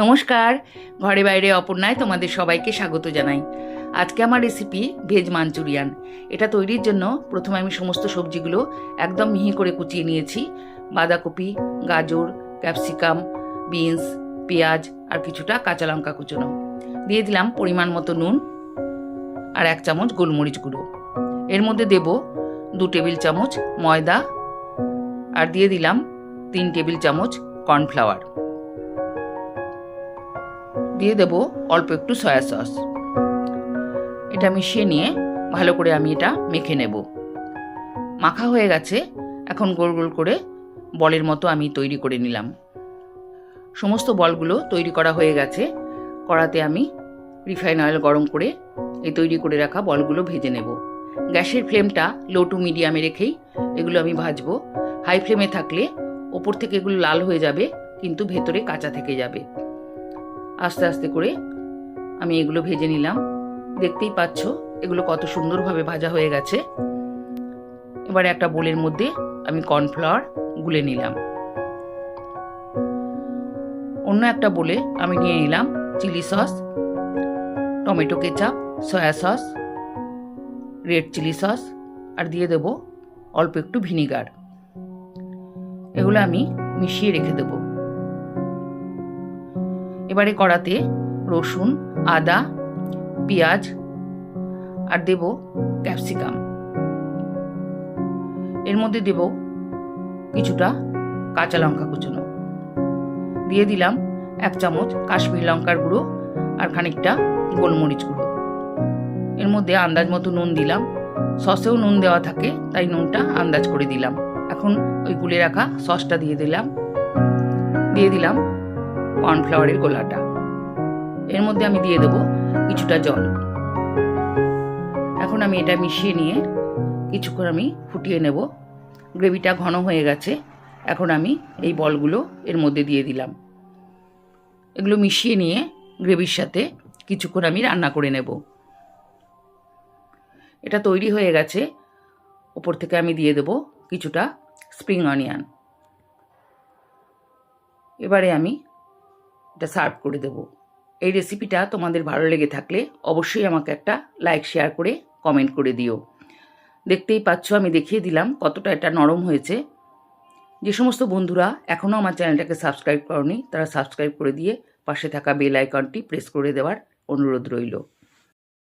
নমস্কার, ঘরে বাইরে অপর্ণায় তোমাদের সবাইকে স্বাগত জানাই। আজকে আমার রেসিপি ভেজ মাঞ্চুরিয়ান। এটা তৈরির জন্য প্রথমে আমি সমস্ত সবজিগুলো একদম মিহি করে কুচিয়ে নিয়েছি। বাঁধাকপি, গাজর, ক্যাপসিকাম, বিনস, পেঁয়াজ আর কিছুটা কাঁচা লঙ্কা কুচোনো। দিয়ে দিলাম পরিমাণ মতো নুন আর 1 চামচ গোলমরিচ গুঁড়ো। এর মধ্যে দেব 2 টেবিল চামচ ময়দা আর দিয়ে দিলাম 3 টেবিল চামচ কর্নফ্লাওয়ার। দিয়ে দেব অল্প একটু সয়া সস। এটা মিশিয়ে নিয়ে ভালো করে আমি এটা মেখে নেব। মাখা হয়ে গেছে, এখন গোল গোল করে বলের মতো আমি তৈরি করে নিলাম। সমস্ত বলগুলো তৈরি করা হয়ে গেছে। কড়াতে আমি রিফাইন অয়েল গরম করে এই তৈরি করে রাখা বলগুলো ভেজে নেব। গ্যাসের ফ্লেমটা লো টু মিডিয়ামে রেখেই এগুলো আমি ভাজবো। হাই ফ্লেমে থাকলে ওপর থেকে এগুলো লাল হয়ে যাবে, কিন্তু ভেতরে কাঁচা থেকে যাবে। আস্তে আস্তে করে আমি এগুলো ভেজে নিলাম। দেখতেই পাচ্ছ এগুলো কত সুন্দরভাবে ভাজা হয়ে গেছে। এবারে একটা বোলের মধ্যে আমি কর্নফ্লাওয়ার গুলে নিলাম। অন্য একটা বোলে আমি নিয়ে নিলাম chilli sauce, tomato ketchup, soya sauce, red chilli sauce আর দিয়ে দেব অল্প একটু ভিনিগার। এগুলো আমি মিশিয়ে রেখে দেব। এবারে কড়াতে রসুন, আদা, পেঁয়াজ আর দেব ক্যাপসিকাম। এর মধ্যে দেব কিছুটা কাঁচা লঙ্কা কুচনো। দিয়ে দিলাম 1 চামচ কাশ্মীরি লঙ্কার গুঁড়ো আর খানিকটা গোলমরিচ গুঁড়ো। এর মধ্যে আন্দাজ মতো নুন দিলাম। সসেও নুন দেওয়া থাকে, তাই নুনটা আন্দাজ করে দিলাম। এখন ওই গুলে রাখা সসটা দিয়ে দিলাম কর্নফ্লাওয়ারের গোলাটা। এর মধ্যে আমি দিয়ে দেব কিছুটা জল। এখন আমি এটা মিশিয়ে নিয়ে কিছুক্ষণ আমি ফুটিয়ে নেব। গ্রেভিটা ঘন হয়ে গেছে। এখন আমি এই বলগুলো এর মধ্যে দিয়ে দিলাম। এগুলো মিশিয়ে নিয়ে গ্রেভির সাথে কিছুক্ষণ আমি রান্না করে নেব। এটা তৈরি হয়ে গেছে। ওপর থেকে আমি দিয়ে দেব কিছুটা স্প্রিং অনিয়ন। এবারে আমি এটা সার্ভ করে দেব। এই রেসিপিটা তোমাদের ভালো লেগে থাকলে অবশ্যই আমাকে একটা লাইক, শেয়ার করে কমেন্ট করে দিও। দেখতেই পাচ্ছ আমি দেখিয়ে দিলাম কতটা এটা নরম হয়েছে। যে সমস্ত বন্ধুরা এখনও আমার চ্যানেলটাকে সাবস্ক্রাইব করনি, তারা সাবস্ক্রাইব করে দিয়ে পাশে থাকা বেল আইকনটি প্রেস করে দেওয়ার অনুরোধ রইল।